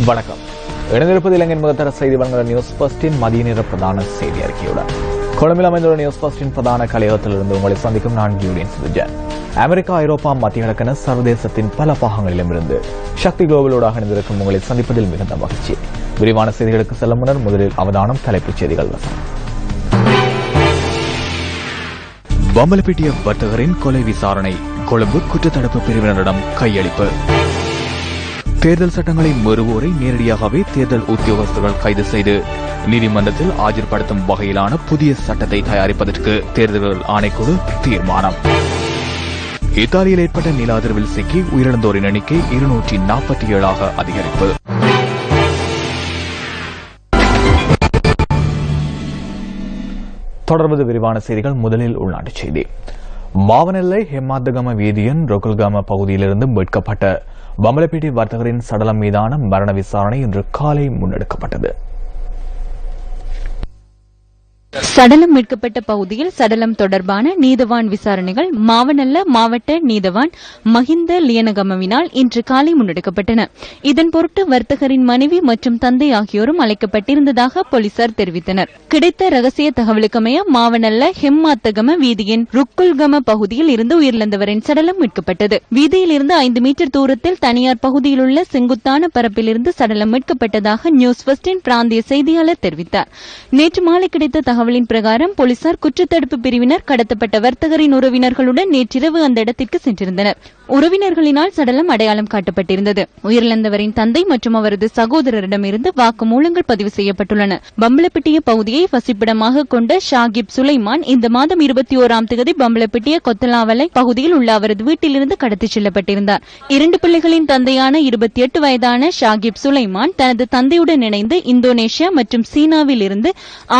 வணக்கம். இணைந்திருப்பது இலங்கை முதற்தர செய்தி வழங்குகிற நியூஸ் ஃபர்ஸ்டின் மதிய நேர பிரதான செய்தி அறிக்கையுடன் கொழும்பில் அமைந்துள்ள நியூஸ் ஃபர்ஸ்டின் பிரதான கலையகத்திலிருந்து உங்களை சந்திக்கும் நான் ஜூலியன் சுஜன். அமெரிக்கா, ஐரோப்பா, மத்திய கிழக்கென சர்வதேசத்தின் பல பாகங்களிலும் இருந்து சக்தி குளோபலோடாக இணைந்திருக்கும் உங்களை சந்திப்பதில் மிகுந்த மகிழ்ச்சி. விரிவான செய்திகளுக்கு செல்லும் முன்னர் முதலில் அவதானம் தலைப்புச் செய்திகள். பம்பலப்பிட்டிய வர்த்தகரின் கொலை விசாரணை, கொழும்பு குற்றத்தடுப்பு பிரிவினரிடம் கையளிப்பு. தேர்தல் சட்டங்களை மீறுவோரை நேரடியாகவே தேர்தல் உத்தியோகஸ்தர்கள் கைது செய்து நீதிமன்றத்தில் ஆஜர்படுத்தும் வகையிலான புதிய சட்டத்தை தயாரிப்பதற்கு தேர்தல்கள் ஆணைக்குழு தீர்மானம். இத்தாலியில் ஏற்பட்ட நில அதிர்வில் சிக்கி உயிரிழந்தோரின் எண்ணிக்கை 247 அதிகரிப்பு. தொடர்வது விரிவான செய்திகள். முதலில் உள்நாட்டுச் செய்தி. மாவனெல்லை ஹெமாத்தகம வீதியின் ரொகுல்காம பகுதியிலிருந்து மீட்கப்பட்ட பம்பலப்பிட்டி வர்த்தகரின் சடலம் மீதான மரண விசாரணை இன்று காலை முன்னெடுக்கப்பட்டது. சடலம் மீட்கப்பட்ட பகுதியில் சடலம் தொடர்பான நீதவான் விசாரணைகள் மாவனல்ல மாவட்ட நீதவான் மஹிந்த லியனகமவினால் இன்று காலை முன்னெடுக்கப்பட்டன. இதன் பொருட்டு வர்த்தகரின் மனைவி மற்றும் தந்தை ஆகியோரும் அழைக்கப்பட்டிருந்ததாக போலீசார் தெரிவித்தனர். கிடைத்த ரகசிய தகவலுக்கமைய மாவனல்ல ஹெம்மாத்தகம வீதியின் ருக்குல்கம பகுதியில் இருந்து உயிரிழந்தவரின் சடலம் மீட்கப்பட்டது. வீதியில் இருந்து 5 மீட்டர் தூரத்தில் தனியார் பகுதியில் உள்ள செங்குத்தான பரப்பிலிருந்து சடலம் மீட்கப்பட்டதாக நியூஸ் ஃபர்ஸ்டின் பிராந்திய செய்தியாளர் தெரிவித்தார். நேற்று மாலை கிடைத்த தகவலின் பிரகாரம் போலீசார் குற்றத்தடுப்பு பிரிவினர் கடத்தப்பட்ட வர்த்தகரின் உறவினர்களுடன் நேற்றிரவு அந்த இடத்திற்கு சென்றிருந்தனர். உறவினர்களினால் சடலம் அடையாளம் காட்டப்பட்டிருந்தது. உயிரிழந்தவரின் தந்தை மற்றும் அவரது சகோதரரிடமிருந்து வாக்குமூலங்கள் பதிவு செய்யப்பட்டுள்ளன. பம்பலப்பிட்டிய பகுதியை வசிப்பிடமாக கொண்ட ஷாகிப் சுலைமான் இந்த மாதம் 21ஆம் தேதி பம்பலப்பிட்டிய கொத்தலாவலை பகுதியில் உள்ள அவரது வீட்டிலிருந்து கடத்திச் செல்லப்பட்டிருந்தார். 2 பிள்ளைகளின் தந்தையான 28 வயதான ஷாகிப் சுலைமான் தனது தந்தையுடன் இணைந்து இந்தோனேஷியா மற்றும் சீனாவில் இருந்து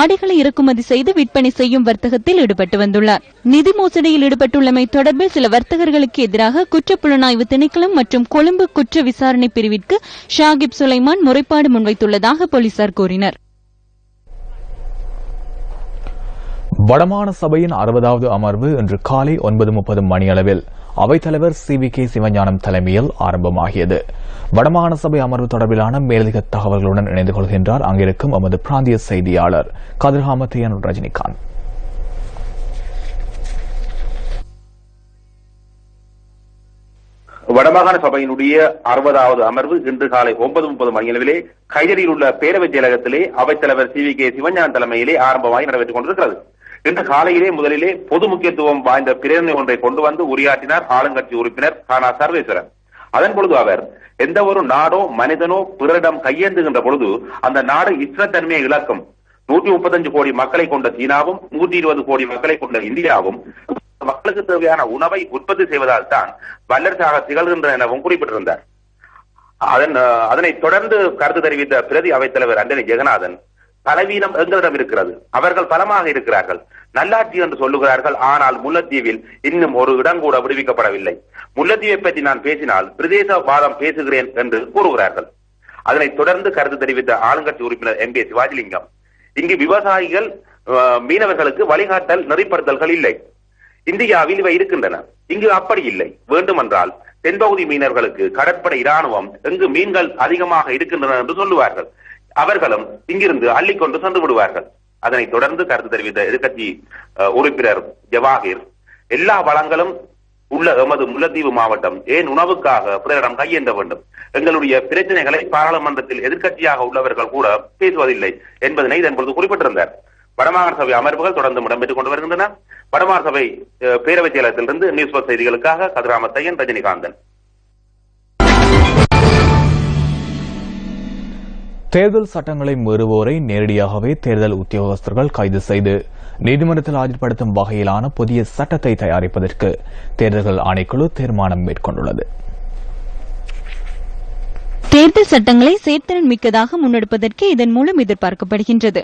ஆடைகளை இறக்குமதி செய்து விற்பனை செய்யும் வர்த்தகத்தில் ஈடுபட்டு வந்துள்ளார். நிதி மோசடியில் ஈடுபட்டுள்ளமை தொடர்பில் சில வர்த்தகர்களுக்கு எதிராக குற்றப்புலனாய்வு திணைக்களம் மற்றும் கொழும்பு குற்ற விசாரணை பிரிவிற்கு ஷாகிப் சுலைமான் முறைப்பாடு முன்வைத்துள்ளதாக போலீசார் கூறினர். வடமாகாண சபையின் 60வது அமர்வு இன்று காலை 9:30 மணியளவில் அவைத்தலைவர் CVK சிவஞானம் தலைமையில் ஆரம்பமாகியது. வடமாகாண சபை அமர்வு தொடர்பிலான மேலதிக தகவல்களுடன் இணைந்து கொள்கின்றார் அங்கிருக்கும் எமது பிராந்திய செய்தியாளர் கதிர்காமத்தியன் ரஜினிகாந்த். வடமாகாண சபையினுடைய 60வது அமர்வு இன்று காலை 9:30 மணியளவிலே கைதடியில் உள்ள பேரவைச் செயலகத்திலே அவைத்தலைவர் CVK சிவஞானம் தலைமையிலே ஆரம்பமாகி நடைபெற்றுக் கொண்டிருக்கிறது. இன்று காலையிலே முதலிலே பொது முக்கியத்துவம் வாய்ந்த பிரேரணை ஒன்றை கொண்டு வந்து உரையாற்றினார் ஆளுங்கட்சி உறுப்பினர் கானா சர்வேஸ்வரன். அதன் பொழுது அவர் எந்த ஒரு நாடோ மனிதனோ பிறரிடம் கையேந்துகின்ற பொழுது அந்த நாடு இஸ்ரத்தன்மையை இழக்கும். 135 கோடி மக்களை கொண்ட சீனாவும் 120 கோடி மக்களை கொண்ட இந்தியாவும் மக்களுக்கு தேவையான உணவை உற்பத்தி செய்வதால் தான் வல்லரசாக திகழ்கின்றன எனவும் குறிப்பிட்டிருந்தார். அதனைத் தொடர்ந்து கருத்து தெரிவித்த பிரதி அவைத்தலைவர் அண்டனி ஜெகநாதன், பலவீனம் எங்களிடம் இருக்கிறது, அவர்கள் பலமாக இருக்கிறார்கள், நல்லாட்சி என்று சொல்லுகிறார்கள், ஆனால் முல்லைத்தீவில் இன்னும் ஒரு இடம் கூட விடுவிக்கப்படவில்லை. முல்லைத்தீவை பற்றி நான் பேசினால் பிரதேசவாதம் பேசுகிறேன் என்று கூறுகிறார்கள். அதனைத் தொடர்ந்து கருத்து தெரிவித்த ஆளுங்கட்சி உறுப்பினர் MP சிவாஜிலிங்கம், இங்கு விவசாயிகள் மீனவர்களுக்கு வழிகாட்டல் நெறிப்படுத்தல்கள் இல்லை. இந்தியாவில் இவை இருக்கின்றன, இங்கு அப்படி இல்லை. வேண்டுமென்றால் தென்பகுதி மீனவர்களுக்கு கடற்படை இராணுவம் எங்கு மீன்கள் அதிகமாக இருக்கின்றன என்று சொல்லுவார்கள், அவர்களும் இங்கிருந்து அள்ளிக்கொண்டு சென்று விடுவார்கள். அதனைத் தொடர்ந்து கருத்து தெரிவித்த எதிர்கட்சி உறுப்பினர் ஜவாஹிர், எல்லா வளங்களும் உள்ள எமது முல்லைத்தீவு மாவட்டம் ஏன் உணவுக்காக பிறரிடம் கையேந்த வேண்டும்? எங்களுடைய பிரச்சனைகளை பாராளுமன்றத்தில் எதிர்கட்சியாக உள்ளவர்கள் கூட பேசுவதில்லை என்பதனை இதன் பொழுது குறிப்பிட்டிருந்தார். வடமாகாண சபை அமர்வுகள் தொடர்ந்து இடம்பெற்றுக் கொண்டு வருகின்றன. வடமாகாண சபை பேரவைச் செயலகத்திலிருந்து நியூஸ் பஸ் செய்திகளுக்காக கதிராமத்தையன் ரஜினிகாந்தன். தேர்தல் சட்டங்களை மீறுவோரை நேரடியாகவே தேர்தல் உத்தியோகஸ்தர்கள் கைது செய்து நீதிமன்றத்தில் ஆஜர்படுத்தும் வகையிலான புதிய சட்டத்தை தயாரிப்பதற்கு தேர்தல்கள் ஆணைக்குழு தீர்மானம் மேற்கொண்டுள்ளது. தேர்தல் சட்டங்களை செயற்திறன் மிக்கதாக முன்னெடுப்பதற்கு இதன் மூலம் எதிர்பார்க்கப்படுகின்றது.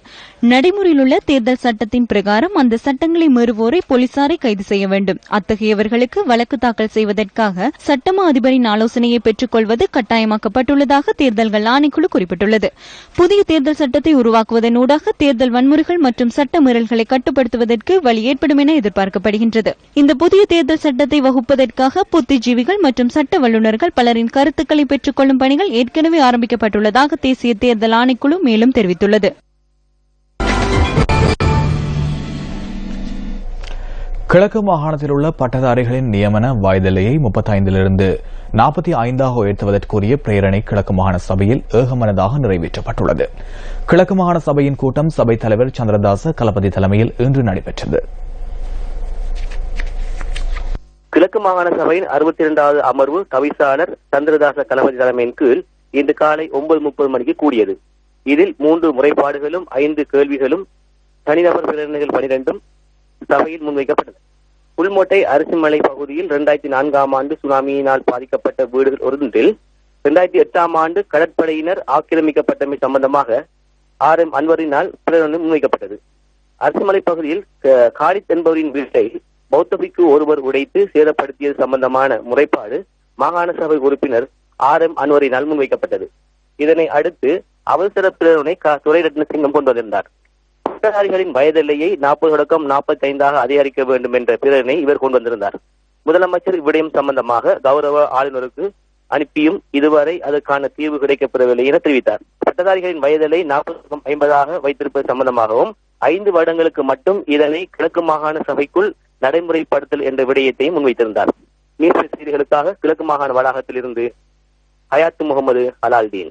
நடைமுறையில் உள்ள தேர்தல் சட்டத்தின் பிரகாரம் அந்த சட்டங்களை மீறுவோரை போலீசாரை கைது செய்ய வேண்டும். அத்தகையவர்களுக்கு வழக்கு தாக்கல் செய்வதற்காக சட்டமா அதிபரின் ஆலோசனையை பெற்றுக் கொள்வது கட்டாயமாக்கப்பட்டுள்ளதாக தேர்தல்கள் ஆணைக்குழு குறிப்பிட்டுள்ளது. புதிய தேர்தல் சட்டத்தை உருவாக்குவதன் ஊடாக தேர்தல் வன்முறைகள் மற்றும் சட்ட மீறல்களை கட்டுப்படுத்துவதற்கு வழி ஏற்படும் என எதிர்பார்க்கப்படுகின்றது. இந்த புதிய தேர்தல் சட்டத்தை வகுப்பதற்காக புத்திஜீவிகள் மற்றும் சட்ட வல்லுநர்கள் பலரின் கருத்துக்களை பெற்றுக் கொள்ளும் பணிகள் ஏற்கனவே ஆரம்பிக்கப்பட்டுள்ளதாக தேசிய தேர்தல் ஆணைக்குழு மேலும் தெரிவித்துள்ளது. கிழக்கு மாகாணத்தில் உள்ள பட்டதாரிகளின் நியமன வயதிலேயே 35 45 உயர்த்துவதற்குரிய பிரேரணை கிழக்கு மாகாண சபையில் ஏகமனதாக நிறைவேற்றப்பட்டுள்ளது. கிழக்கு மாகாண சபையின் கூட்டம் சபைத் தலைவர் சந்திரதாச கலபதி தலைமையில் இன்று நடைபெற்றது. கிழக்கு மாகாண சபையின் 62வது அமர்வு தவிசாளர் சந்திரதாச கலபதி தலைமையின் கீழ் இன்று காலை 9:30 மணிக்கு கூடியது. இதில் 3 முறைப்பாடுகளும் 5 கேள்விகளும் தனிநபர் பிரேரணைகள் 12 சபையில் முன்வைக்கப்பட்டது. புல்மோட்டை அரிசிமலை பகுதியில் 2004ஆம் ஆண்டு சுனாமியினால் பாதிக்கப்பட்ட வீடுகள் ஒன்றில் 2008ஆம் ஆண்டு கடற்படையினர் ஆக்கிரமிக்கப்பட்டமை சம்பந்தமாக RM அன்வரினால் பிரேரணை முன்வைக்கப்பட்டது. அரிசிமலை பகுதியில் காலித் என்பவரின் வீட்டை பௌத்தபிக்கு ஒருவர் உடைத்து சேதப்படுத்தியது சம்பந்தமான முறைப்பாடு மாகாண சபை உறுப்பினர் RM அன்வரினால் முன்வைக்கப்பட்டது. இதனை அடுத்து அவசர பிரேரணை துரை ரத்னசிங்கம் கொண்டு வந்திருந்தார். பட்டதாரிகளின் வயதெல்லையை 40 தொடக்கம் 45 அதிகரிக்க வேண்டும் என்ற பிரேரணை இவர் கொண்டு வந்திருந்தார். முதலமைச்சர் இவ்விடயம் சம்பந்தமாக கௌரவ ஆளுநருக்கு அனுப்பியும் இதுவரை அதற்கான தீர்வு கிடைக்கப்பெறவில்லை என தெரிவித்தார். பட்டதாரிகளின் வயதெல்லை 40 50 வைத்திருப்பது சம்பந்தமாகவும் 5 வருடங்களுக்கு மட்டும் இதனை கிழக்கு மாகாண சபைக்குள் நடைமுறைப்படுத்தல் என்ற விடயத்தையும் முன்வைத்திருந்தார். நியூஸ் செய்திகளுக்காக கிழக்கு மாகாண வளாகத்தில் இருந்து ஹயாத் முகமது அலால்தீன்.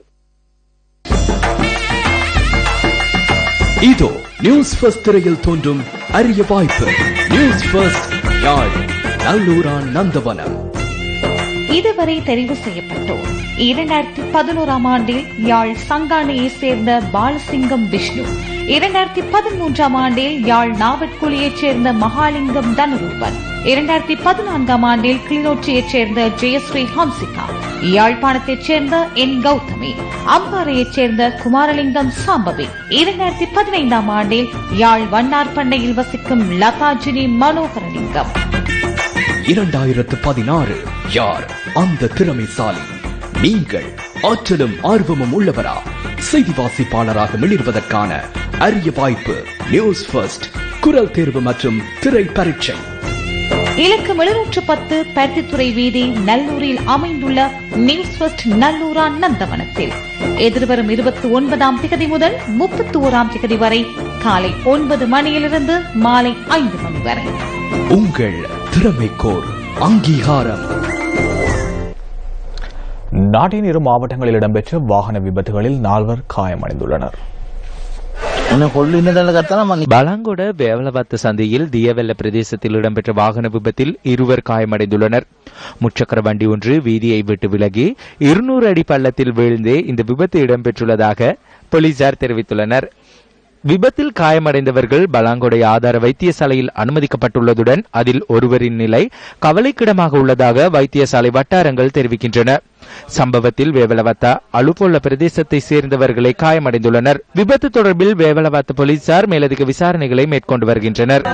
இதோ நியூஸ் ஃபர்ஸ்ட் திரையில் தோன்றும் அரிய வாய்ப்பு. நியூஸ் ஃபர்ஸ்ட் யாழ் நல்லூரான் நந்தவனம். இதுவரை தெரிவு செய்யப்பட்டோர் 2011ஆம் ஆண்டில் யாழ் சங்கானையை சேர்ந்த பாலசிங்கம் விஷ்ணு, 2013ஆம் ஆண்டில் யாழ் நாவட்குழியைச் சேர்ந்த மகாலிங்கம் தனரூபன், 2014ஆம் ஆண்டில் கிளிநொச்சியைச் சேர்ந்த ஜெயஸ்ரீ ஹம்சிகா, யாழ்ப்பாணத்தைச் சேர்ந்த என் கௌதமி, அம்பாறையைச் சேர்ந்த குமாரலிங்கம் சாம்பவி, 2015ஆம் ஆண்டில் யாழ் வண்ணார்பண்ணையில் வசிக்கும் லதாஜினி மனோகரலிங்கம். 2016 யார் அந்த திறமைசாலி? நீங்கள் ஆற்றலும் ஆர்வமும் உள்ளவரா? செய்தி வாசிப்பாளராக மிளிர்வதற்கான அரிய வாய்ப்பு. நியூஸ் ஃபர்ஸ்ட் குரல் தேர்வு மற்றும் திரை பரீட்சை. இலக்கம் 710 பருத்தித்துறை வீதி நல்லூரில் அமைந்துள்ள நியூஸ் ஃபர்ஸ்ட் நல்லூரான் நந்தவனத்தில் எதிர்வரும் 29ஆம் திகதி முதல் 31ஆம் திகதி வரை காலை 9 மணியிலிருந்து மாலை 5 மணி வரை உங்கள் திறமைக்கோர் அங்கீகாரம். நாட்டின் 2 மாவட்டங்களில் இடம்பெற்ற வாகன விபத்துகளில் 4 காயமடைந்துள்ளனர். பலாங்கொட வேவலவத்த சந்தையில் தியவெல்ல பிரதேசத்தில் இடம்பெற்ற வாகன விபத்தில் 2 காயமடைந்துள்ளனர். முச்சக்கர வண்டி ஒன்று வீதியை விட்டு விலகி 200 அடி பள்ளத்தில் வீழ்ந்தே இந்த விபத்து இடம்பெற்றுள்ளதாக போலீசார் தெரிவித்துள்ளனர். விபத்தில் காயமடைந்தவர்கள் பலாங்கொடை ஆதார வைத்தியசாலையில் அனுமதிக்கப்பட்டுள்ளதுடன் அதில் ஒருவரின் நிலை கவலைக்கிடமாக உள்ளதாக வைத்தியசாலை வட்டாரங்கள் தெரிவிக்கின்றன. சம்பவத்தில் வேவலவத்த அலுப்பொல்ல பிரதேசத்தை சேர்ந்தவர்களை காயமடைந்துள்ளனர். விபத்து தொடர்பில் வேவலவத்த போலீசார் மேலதிக விசாரணைகளை மேற்கொண்டு வருகின்றனர்.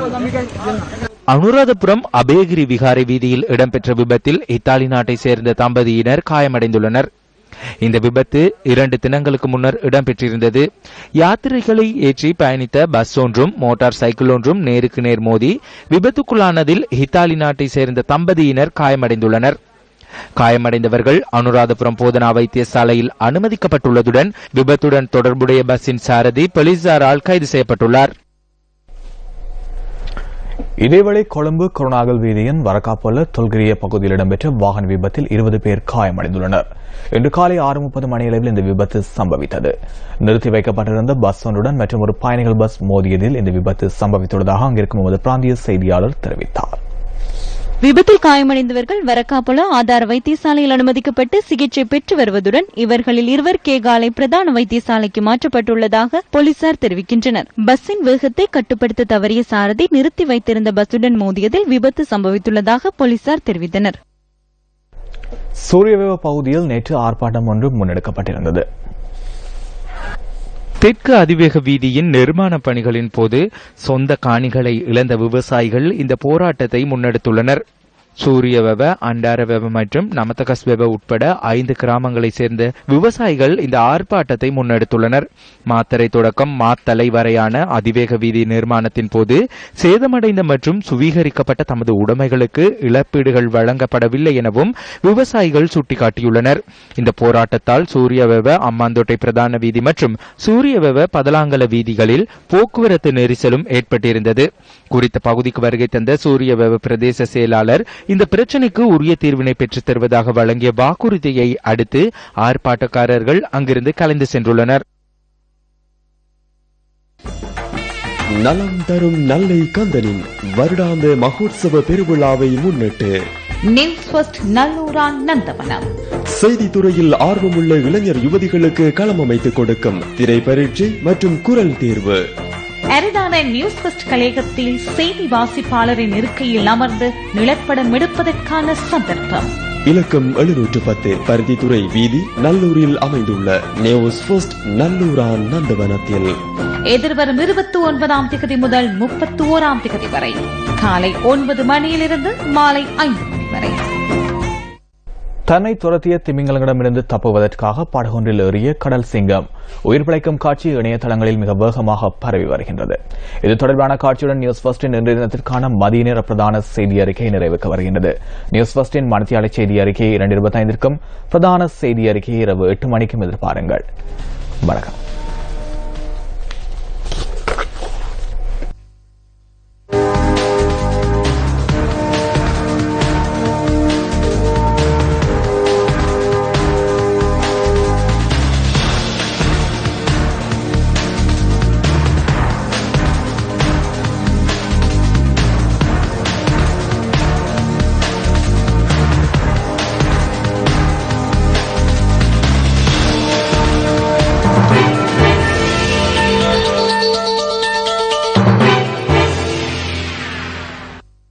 அனுராதபுரம் அபேகிரி விகாரை வீதியில் இடம்பெற்ற விபத்தில் இத்தாலி நாட்டை சேர்ந்த தம்பதியினர் காயமடைந்துள்ளனர். இந்த விபத்து 2 தினங்களுக்கு முன்னர் இடம்பெற்றிருந்தது. யாத்திரைகளை ஏற்றி பயணித்த பஸ் ஒன்றும் மோட்டார் சைக்கிள் ஒன்றும் நேருக்கு நேர் மோதி விபத்துக்குள்ளானதில் இத்தாலி நாட்டை சேர்ந்த தம்பதியினர் காயமடைந்துள்ளனர். காயமடைந்தவர்கள் அனுராதபுரம் போதனா வைத்தியசாலையில் அனுமதிக்கப்பட்டுள்ளதுடன் விபத்துடன் தொடர்புடைய பஸ்ஸின் சாரதி போலீசாரால் கைது செய்யப்பட்டுள்ளார். இதேவேளை கொழும்பு கொரோனாகல் வீதியின் வரக்காப்பொல்ல தொல்கிரிய பகுதியில் இடம்பெற்ற வாகன விபத்தில் 20 பேர் காயமடைந்துள்ளனர். இன்று காலை 6:30 மணியளவில் இந்த விபத்து சம்பவித்தது. நிறுத்தி வைக்கப்பட்டிருந்த பஸ் ஒன்றுடன் மற்றும் ஒரு பயணிகள் பஸ் மோதியதில் இந்த விபத்து சம்பவித்துள்ளதாக அங்கிருக்கும் எமது பிராந்திய செய்தியாளர் தெரிவித்தார். விபத்தில் காயமடைந்தவர்கள் வரக்காப்பொல ஆதார வைத்தியசாலையில் அனுமதிக்கப்பட்டு சிகிச்சை பெற்று வருவதுடன் இவர்களில் 2 கேகாலை பிரதான வைத்தியசாலைக்கு மாற்றப்பட்டுள்ளதாக போலீசார் தெரிவிக்கின்றனர். பஸ்ஸின் வேகத்தை கட்டுப்படுத்த தவறிய சாரதி நிறுத்தி வைத்திருந்த பஸ்ஸுடன் மோதியதில் விபத்து சம்பவித்துள்ளதாக போலீசார் தெரிவித்தனர். சூரியவேவ பகுதியில் நேற்று ஆர்ப்பாட்டம் ஒன்று முன்னெடுக்கப்பட்டிருந்தது. தெற்கு அதிவேக வீதியின் நிர்மாண பணிகளின் போது சொந்த காணிகளை இழந்த விவசாயிகள் இந்த போராட்டத்தை முன்னெடுத்துள்ளனர். சூரியவெவ, அண்டாரவெவ மற்றும் நமதகஸ்வெவ உட்பட 5 கிராமங்களை சேர்ந்த விவசாயிகள் இந்த ஆர்ப்பாட்டத்தை முன்னெடுத்துள்ளனர். மாத்தரை தொடக்கம் மாத்தலை வரையான அதிவேக வீதி நிர்மாணத்தின் போது சேதமடைந்த மற்றும் சுவீகரிக்கப்பட்ட தமது உடைமைகளுக்கு இழப்பீடுகள் வழங்கப்படவில்லை எனவும் விவசாயிகள் சுட்டிக்காட்டியுள்ளனர். இந்த போராட்டத்தால் சூரியவெவ அம்மாந்தோட்டை பிரதான வீதி மற்றும் சூரியவெவ பதலாங்கல வீதிகளில் போக்குவரத்து நெரிசலும் ஏற்பட்டிருந்தது. குறித்த பகுதிக்கு வருகை தந்த சூரியவெவ பிரதேச செயலாளர் இந்த பிரச்சினைக்கு உரிய தீர்வினை பெற்றுத் தருவதாக வழங்கிய வாக்குறுதியை அடுத்து ஆர்ப்பாட்டக்காரர்கள் அங்கிருந்து கலைந்து சென்றுள்ளனர். நலம் தரும் நல்லை கந்தனின் வருடாந்த மகோத்சவ பெருவிழாவை முன்னிட்டு நியூஸ் ஃபர்ஸ்ட் நல்லூரா நந்தவனம் செய்தித்துறையில் ஆர்வமுள்ள இளைஞர் யுவதிகளுக்கு களம் அமைத்துக் கொடுக்கும் திரை பரீட்சை மற்றும் குரல் தேர்வு. அரிதான நியூஸ் ஃபர்ஸ்ட் கலையகத்தில் செய்தி வாசிப்பாளரின் இருக்கையில் அமர்ந்து நிலப்படம் எடுப்பதற்கான சந்தர்ப்பம். இலக்கம் 710 பருத்தித்துறை வீதி, நல்லூரில் அமைந்துள்ள நியூஸ் ஃபர்ஸ்ட் நல்லூரா நந்தவனத்தில் எதிர்வரும் 29ஆம் தேதி முதல் 31ஆம் தேதி வரை காலை 9 மணியிலிருந்து மாலை 5 மணி வரை. தன்னை துரத்திய திமிங்கலங்களிடமிருந்து தப்புவதற்காக படகொன்றில் ஏறிய கடல் சிங்கம் உயிர் பிழைக்கும் காட்சி இணையதளங்களில் மிக வேகமாக பரவி வருகின்றது. இது தொடர்பான காட்சியுடன் நியூஸ் ஃபர்ஸ்டின் இன்றைய தினத்திற்கான மதிய நேர பிரதான செய்தி அறிக்கை நிறைவுக்கு வருகின்றது. நியூஸ் ஃபர்ஸ்டின் மணித்தியாலை செய்தி அறிக்கை 2:25க்கும் பிரதான செய்தி அறிக்கை இரவு 8 மணிக்கும் எதிர்பாருங்கள். வணக்கம்.